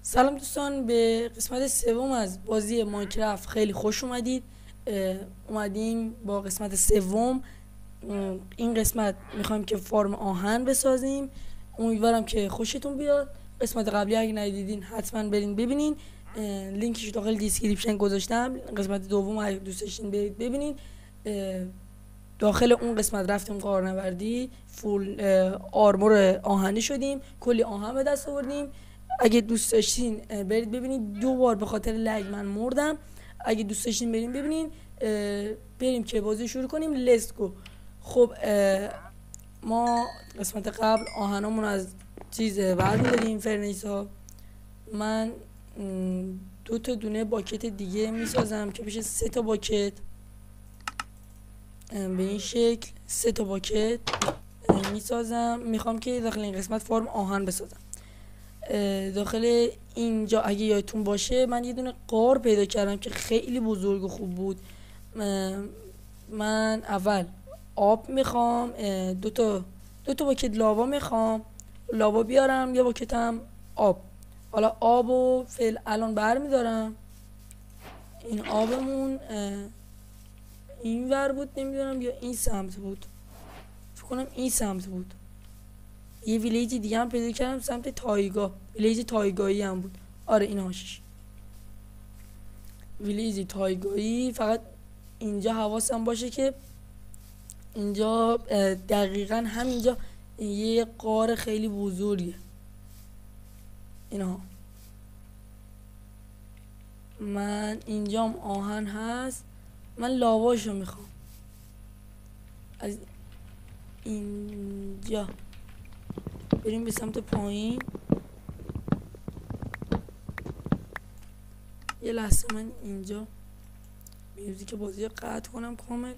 سلام دوستان، به قسمت سوم از بازی ماینکرافت خیلی خوش اومدید. اومدیم با قسمت سوم. این قسمت میخوایم که فارم آهن بسازیم. امیدوارم که خوشتون بیاد. قسمت قبلی اگه ندیدین حتما برین ببینین، لینکش داخل دیسکریپشن گذاشتم. قسمت دوم اگه دوست داشتین برید ببینین. داخل اون قسمت رفتیم قارنوردی، فول آرمور آهنی شدیم، کلی آهن به دست آوردیم. اگه دوست داشتین برید ببینید. 2 بار به خاطر لگ من مردم. اگه دوست داشتین بریم ببینین. بریم که بازی شروع کنیم. لیتس گو. خب ما قسمت قبل آهنامون از چیز برمی‌داریم، فرنیس ها. من 2 تا دونه باکت دیگه میسازم که بشه 3 تا باکت. به این شکل 3 تا باکت میسازم. میخوام که داخل این قسمت فرم آهن بسازم. داخل اینجا اگه یادتون باشه من یه دونه غار پیدا کردم که خیلی بزرگ و خوب بود. من اول آب میخوام، دو تا باکت لاوا میخوام، لاوا بیارم، یه باکتم آب. حالا آبو الان برمیدارم. این آبمون این ور بود، نمیدونم یا این سمت بود، فکر کنم این سمت بود. یه ویلیج دیگه هم پیدا کردم سمت تایگا، ویلیج تایگایی هم بود. آره این هاشش ویلیج تایگایی. فقط اینجا حواسم باشه که اینجا دقیقا همینجا یه غار خیلی بزرگه. اینها من اینجام آهن هست، من لاواشو میخوام. از اینجا بریم به سمت پایین. یه لحظه من اینجا میوزیک بازی قطع کنم کامل.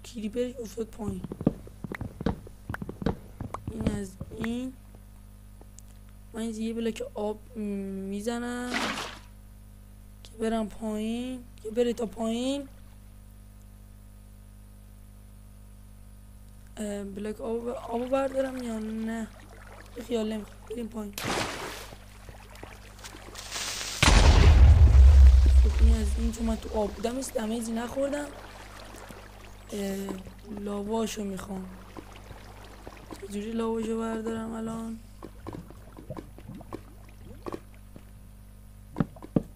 کلیپر افتاد پایین. این از این من یه بلاک آب میزنم که برم پایین، که بره تا پایین. بلاک آبو بردارم یا نه؟ خیال نمیخوام. بریم پایین. خب این از این، چون من تو آب بودم هیچ دمیجی نخوردم. لاواشو میخوام. چجوری لاواشو بردارم الان؟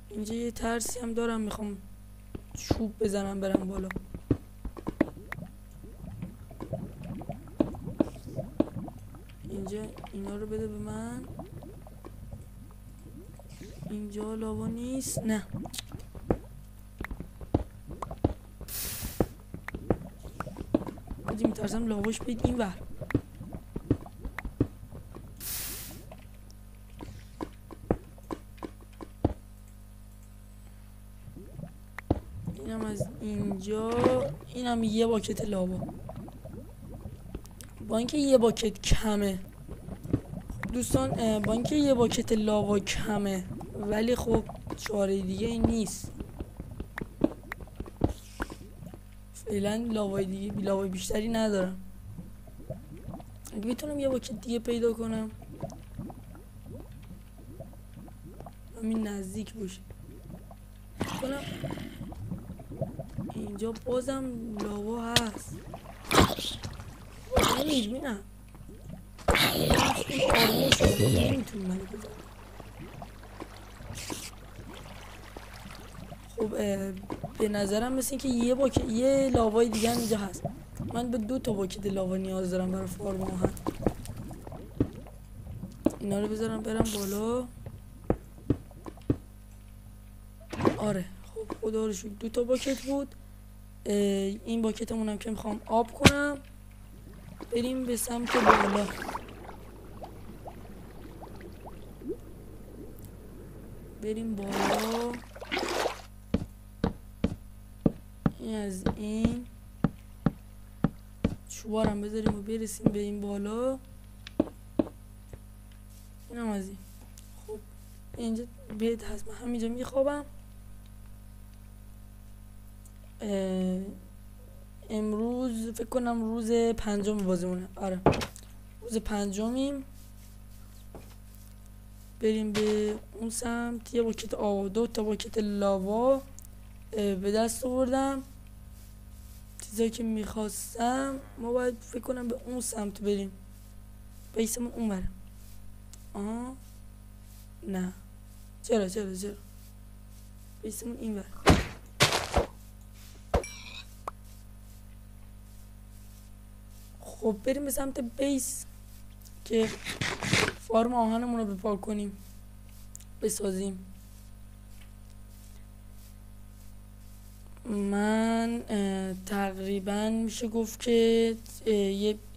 اینجا یه ترسی هم دارم، میخوام چوب بزنم برم بالا. اینجا اینا رو بده به من. اینجا لاوا نیست، نه. حاجی میترسم لاواش بید این ور. اینم از اینجا. اینم یه باکت لاوا. با اینکه یه باکت کمه دوستان، با اینکه یه باکت لاوا کمه، ولی خب چاره دیگه این نیست. فعلا لاوای بیشتری ندارم. اگه بتونم یه باکت دیگه پیدا کنم همین نزدیک باشه کنم. اینجا بازم لاوا هست. نمیدونم آرمون شده، نمیتونم منو بزنم. خب به نظرم مثل این که یه لاوای دیگه هم اینجا هست. من به 2 تا باکت لاوا نیاز دارم برای فارم آهن. اینا رو بذارم برم بالا. آره خب خدا رو شکر 2 تا باکت بود. این باکتمون هم که میخوام آب کنم. بریم به سمت بالا. بریم بالا. این از این چوبارم بذاریم و برسیم به این بالا. اینم از این. خب اینجا بید هست، من همینجا میخوابم. امروز فکر کنم روز 5 بازیمونه. آره روز 5 بریم به اون سمت. یه باکت آب، 2 تا باکت لاوا به دست آوردم، چیزایی که میخواستم. ما باید فکر کنم به اون سمت بریم، بیسمون اون بره. نه چرا بیسمون این بره. خب بریم به سمت بیس که فارم آهنمون رو بپاک کنیم، بسازیم. من تقریبا میشه گفت که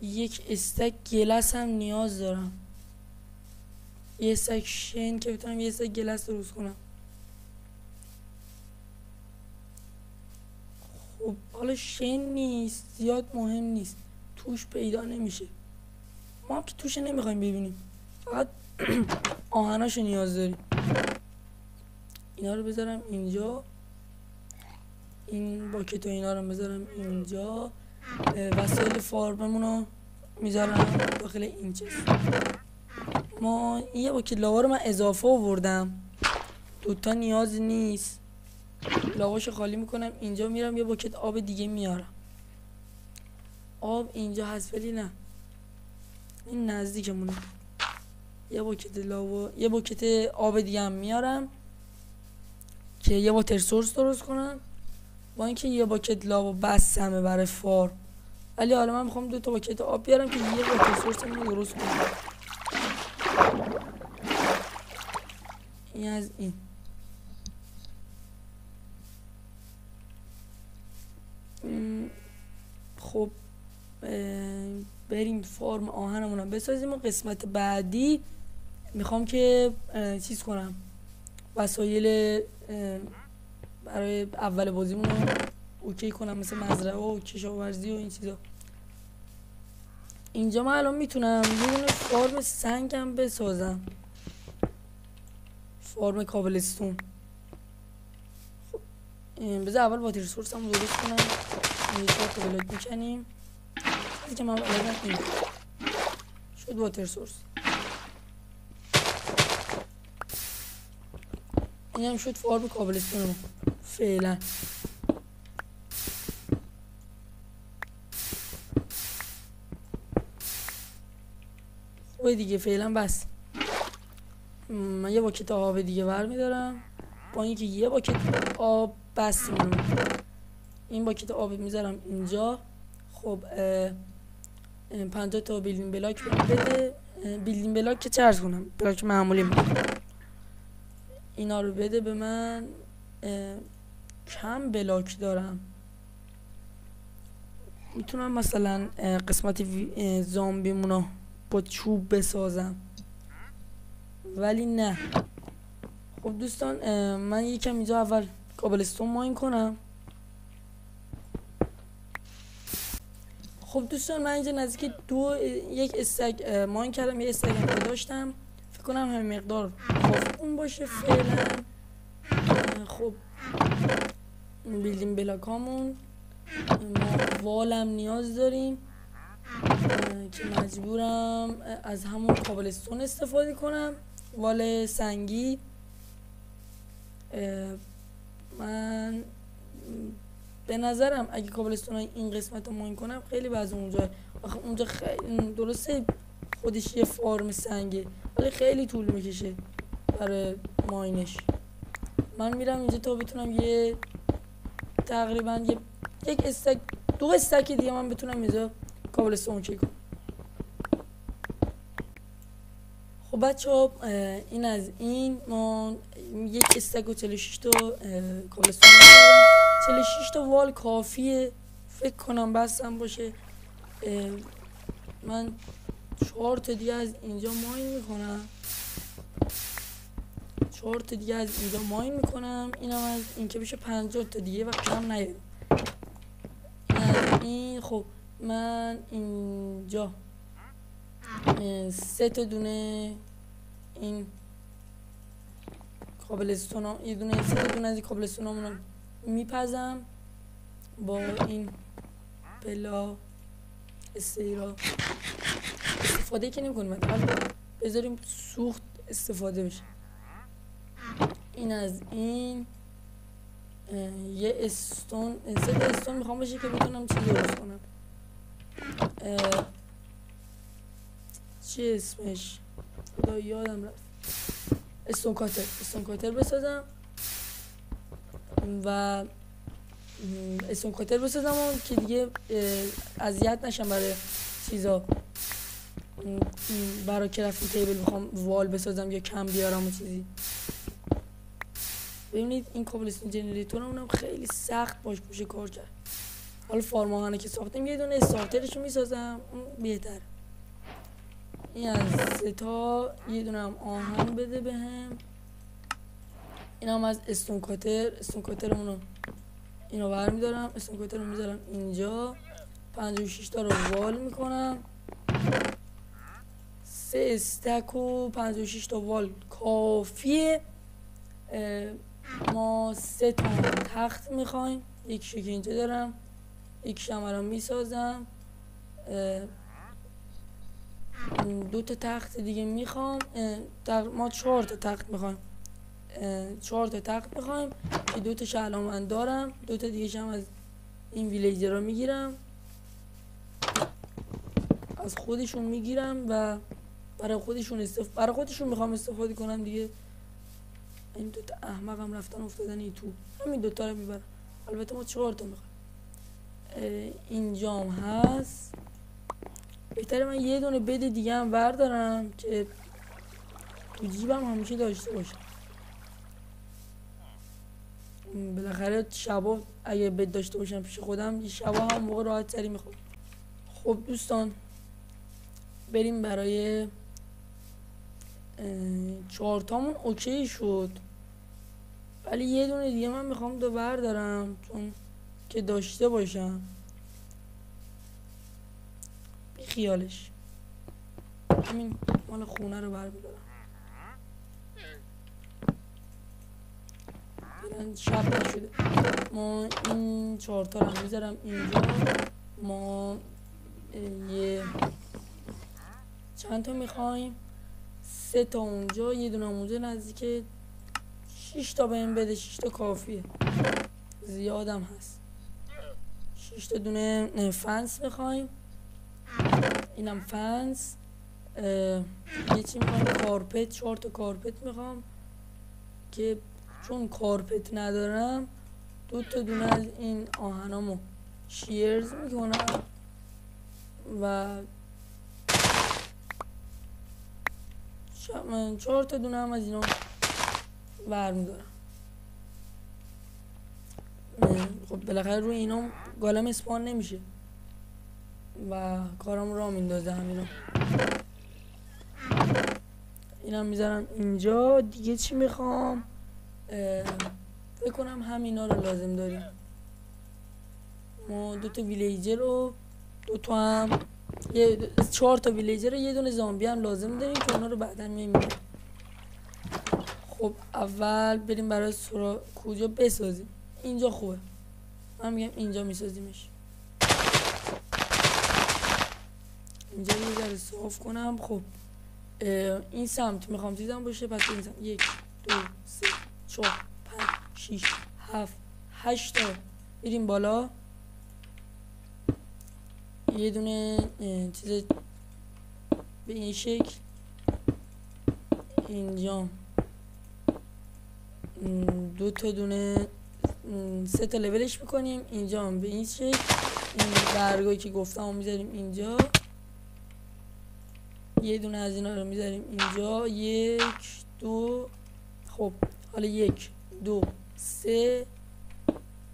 یک استک گلس هم نیاز دارم، یه استک شن که بتونم یه استک گلس درست کنم. خب حالا شن نیست، زیاد مهم نیست، توش پیدا نمیشه. ما هم که توش نمیخوایم ببینیم، فقط آهناشو نیاز داریم. اینا رو بذارم اینجا، این باکت و اینا رو بذارم اینجا، وسایل فارممون رو میذارم داخل این چیز. ما یه باکت لاوا رو من اضافه آوردم، 2 تا نیاز نیست. لاواشو خالی میکنم اینجا، میرم یه باکت آب دیگه میارم. آب اینجا هست ولی نه، این نزدیکمونه. یه باکت لاوا، یه باکت آب دیگه هم میارم که یه واتر سورس درست کنم. با اینکه یه باکت لاوا بسمه برای فارم، ولی حالا من میخوام 2 تا باکت آب بیارم که یه واتر سورس رو درست کنم. این از این. خب بریم فارم آهنمون رو بسازیم و قسمت بعدی میخوام که چیز کنم، وسایل برای اول بازیمون رو اوکی کنم، مثل مزرعه و کشاورزی و این چیزا. اینجا من الان میتونم یه دونه فارم سنگ هم بسازم، فارم کابلستون. خب بذار اول واتر سورس هم درست کنم. یه 4 تا بلاک میکنیم، چیزی که من بلدم این شد واتر سورس. این هم شد فارم کابلستون فعلا. خوبه دیگه فعلا بس. من یه باکت آب دیگه برمیدارم، با اینکه یه باکت آب بس میمونه. این باکت آب میذارم اینجا. خب 50 تا بیلدینگ بلاک بده. بیلدینگ بلاک که چرز کنم، بلاک معمولی میکنم. اینا رو بده به من. کم بلاک دارم، میتونم مثلا قسمت زامبیمونو با چوب بسازم، ولی نه. خب دوستان من یکم اینجا اول کابلستون ماین کنم. خب دوستان من اینجا نزدیک یک استک ماین کردم، یه استک هم داشتم، فکر کنم همین مقدار کافی اون باشه فعلا. خب بیلدینگ بلاک هامون، ما والم نیاز داریم که مجبورم از همون کابلستون استفاده کنم، وال سنگی. من به نظرم اگه کابلستون های این قسمت رو ماین کنم خیلی بعض اونجا خیلی درسته خودش یه فارم سنگه، ولی خیلی طول میکشه برای ماینش. من میرم اینجا تا بتونم یه تقریبا یک استک 2 استک دیگه من بتونم اینجا کابلستون اوکی کنم. خب بچه ها این از این. ما یک استک و 46 تا کابلستون دارم، 46 تا وال کافیه فکر کنم بستم باشه. من 4 تا دیگه از اینجا ماین میکنم، 4 تا دیگه از اینجا ماین میکنم. اینم از این که بشه 50 تا دیگه وقت هم نیارم. این خب من اینجا 3 تا دونه این کابلستون ها، یه دونه 3 تا دونه از این کابلستون ها میپزم. با این پلا استیرا استفاده که نمی کنیم، بذاریم سوخت استفاده بشه. این از این یه استون، سه استون میخوام بشه که بتونم چی درست کنم. چی اسمش؟ خدا یادم رفت. استون کاتر بسازم و استون کاتر بسازم که دیگه اذیت نشم برای چیزا، برای کرافتی تیبل بخوام وال بسازم یا کم بیارم و چیزی. ببینید این کابلستون جنریتور اونم خیلی سخت باش پوشه کار کرد. حالا فارم آهنه که ساختم یه دونه استارترشو میسازم، اون بهتر. این از سه تا یه دونه هم آهن بده بهم. این هم از استون کاترمونو اینو برمیدارم، استون کاتر رو میذارم اینجا، 56 تا رو وال میکنم. 3 استک و 56 تا وال کافیه. ما 3 تا تخت میخوایم، یکیشو که اینجا دارم، یکیش هم الان میسازم. 2 تا تخت دیگه میخوام. ما 4 تا تخت میخوایم، 4 تا تخت میخوایم که 2 تاش الان من دارم، 2 تا دیگه هم از این ویلیجر رو میگیرم، از خودشون میگیرم و برای خودشون میخوام استفاده کنم دیگه. این 2 تا احمقم رفتن افتادن این تو، همین 2 تا رو میبرم. البته ما 4 تا میخوایم. اینجام هست. بهتره من یه دونه بد دیگه هم بردارم که تو جیبم همیشه داشته باشم. بالاخره شبا اگه بد داشته باشم پیش خودم، شبا هم موقع راحت تری میخوام. خب دوستان، بریم برای 4 تامون اوکی شد، ولی یه دونه دیگه من میخوام دو بردارم چون که داشته باشم. بی خیالش همین مال خونه رو برمیدارم. شب نشده. ما این 4 تا رو میذارم اینجا. ما یه چند تا میخوایم؟ 3 تا اونجا، یه دونه اونجا، نزدیک 6 تا بهم بده. 6 تا کافیه، زیادم هست. 6 تا دونه فنس میخوایم. اینم فنس. یه چی میخوایم؟ کارپت. 4 تا کارپت میخوام که چون کارپت ندارم 2 تا دونه از این آهنامو شیرز میکنم و 4 تا دونه هم از اینا برمیدارم. خب بالاخره روی اینا گالم اسپان نمیشه و کارم را میندازه همینا. اینم میذارم اینجا. دیگه چی میخوام؟ فکر کنم همینا رو لازم داریم. ما 2 تا ویلیجر رو 2 تا هم 4 تا ویلیجر رو یه دونه زامبی هم لازم داریم که اونا رو بعدا میمیریم. خب اول بریم برای کجا بسازیم. اینجا خوبه، من میگم اینجا میسازیمش. اینجا یه ذره صاف کنم. خب این سمت میخوام چیزم باشه، پس این سمت 1 2 3 4 5 6 7 8 تا بریم بالا. یه دونه چیز به این شکل اینجا، 2 تا دونه 3 تا لولش میکنیم. اینجا هم به این شکل. این برگایی که گفتم میذاریم اینجا. یه دونه از اینا رو میذاریم اینجا. 1 2. خب حالا 1 2 3.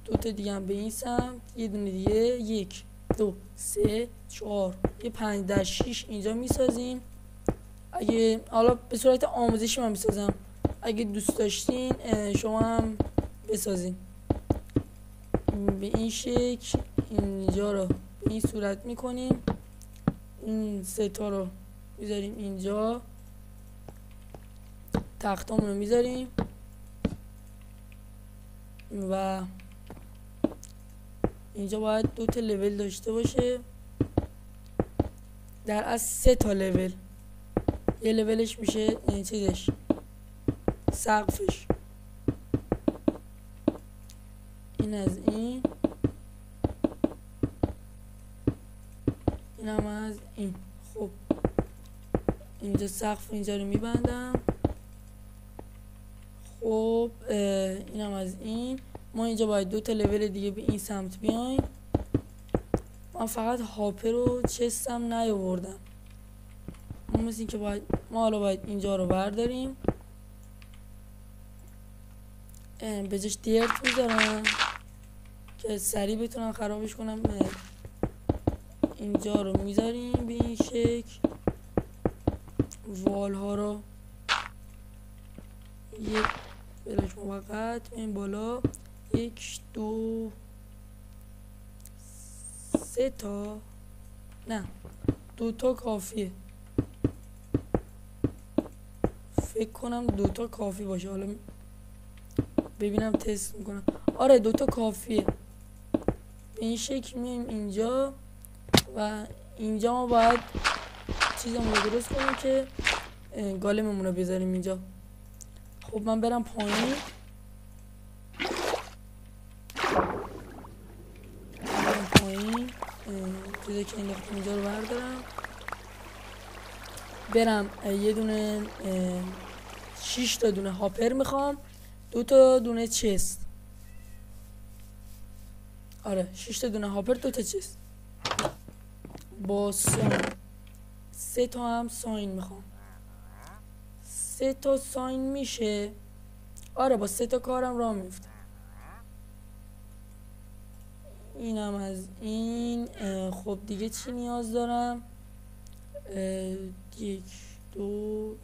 2 تا دیگه هم به این سمت. یه دونه دیگه 1 2 3 4 یه 5 در 6 اینجا میسازیم. اگه حالا به صورت آموزشی من میسازم، اگه دوست داشتین شما هم بسازین. به این شکل اینجا رو به این صورت میکنیم. این 3 تا رو میذاریم اینجا، تختامون رو میذاریم و اینجا باید 2 تا لول داشته باشه، در از 3 تا لول. یه لولش میشه چیزش سقفش، این از این هم از این. خب اینجا سقف اینجا رو میبندم. خب این هم از این. ما اینجا باید 2 تا لول دیگه به این سمت بیایم. من فقط هاپر رو چستم نیاوردم. ما مثل این که ما حالا باید اینجا رو برداریم، به جاش دیرت میذارم که سریع بتونم خرابش کنم. اینجا رو میذاریم به این شکل، وال ها رو یک بلاک موقت این بالا 1 2 3 تا، نه 2 تا کافیه، فکر کنم 2 تا کافی باشه. حالا ببینم تست میکنم. آره 2 تا کافیه. به این شکل میایم اینجا و اینجا ما باید چیزمون رو درست کنیم که گالممون رو بذاریم اینجا. خب من برم پایین، چیزی که این اینجا رو بردارم، برم یه دونه 6 تا دونه هاپر میخوام، 2 تا دونه چست. آره 6 تا دونه هاپر 2 تا چست با ساین. 3 تا هم ساین میخوام. 3 تا ساین میشه. آره با 3 تا کارم راه میفته. اینم از این. خب دیگه چی نیاز دارم؟ 1 2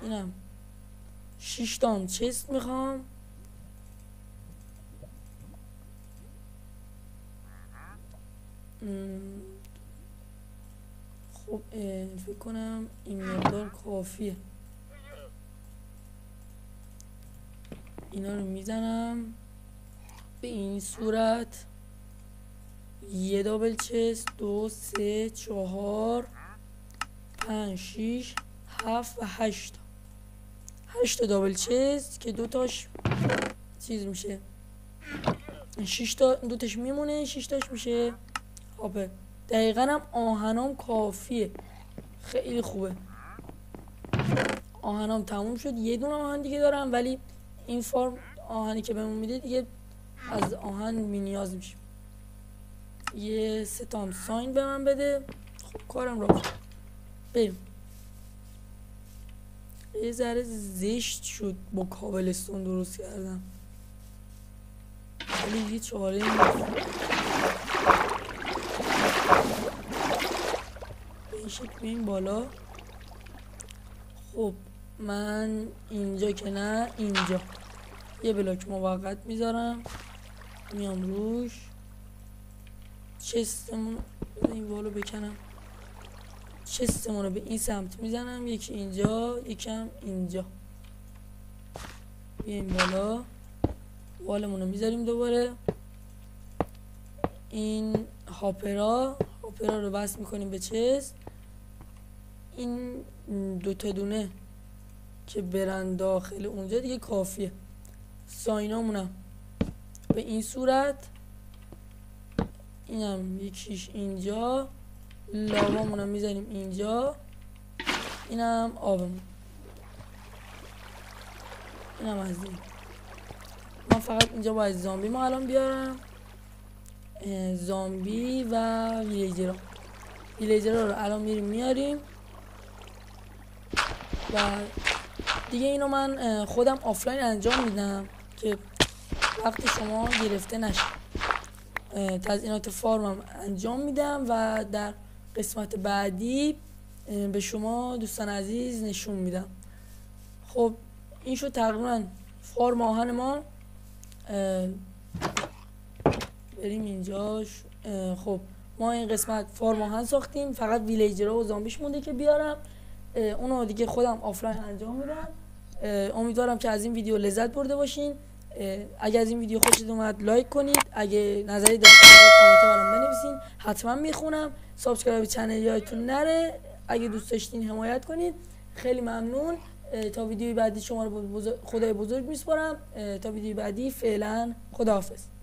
اینم 6 تا هم چست میخوام. خب فکر کنم این مقدار کافیه. اینا رو میزنم به این صورت. 1 دابل چست، 2 3 4 5 6 7 و 8 تا 8 تا دابل چست که 2 تاش چیز میشه، 6 تا 2 تاش میمونه، 6 تاش میشه هاپر. دقیقا هم آهنام کافیه، خیلی خوبه. آهنام تموم شد. یه دونه آهن دیگه دارم ولی این فرم آهنی که بهمون میده دیگه از آهن بی نیاز میشه. یه 3 تا هم ساین به من بده. خب کارم را بریم. یه ذره زشت شد با کابلستون درست کردم ولی یه چاره نیست. به این شکل بیاییم بالا. خب من اینجا که نه، اینجا یه بلاک موقت میذارم، میام روش چستمون این بالا بکنم، چستمون رو به این سمت میزنم، یکی اینجا یکم اینجا. بیایم بالا، والمون رو میذاریم دوباره. این هاپرا رو بس میکنیم به چست. این 2 تا دونه که برن داخل اونجا دیگه کافیه. ساینامونم به این صورت، اینم یکیش اینجا، لاوامونم میذاریم اینجا، اینم آبمون، اینم از این. من فقط اینجا باید زامبی ما الان بیارم، زامبی و ویلیجرها رو الان میریم میاریم و دیگه اینو من خودم آفلاین انجام میدم که وقتی شما گرفته نشه. تزیینات فارمم انجام میدم و در قسمت بعدی به شما دوستان عزیز نشون میدم. خب این شد تقریبا فارم آهن ما. بریم اینجاش. خب ما این قسمت فارم آهن ساختیم، فقط ویلیجرها و زامبیش مونده که بیارم. اونو دیگه خودم آفلاین انجام میدم. امیدوارم که از این ویدیو لذت برده باشین. اگه از این ویدیو خوشتون اومد لایک کنید، اگه نظری دارید کامنت ها برام بنویسین، حتما میخونم. سابسکرایب چنل یادتون نره، اگه دوست داشتین حمایت کنید. خیلی ممنون. تا ویدیوی بعدی شما رو خدای بزرگ میسپارم. تا ویدیوی بعدی فعلا خداحافظ.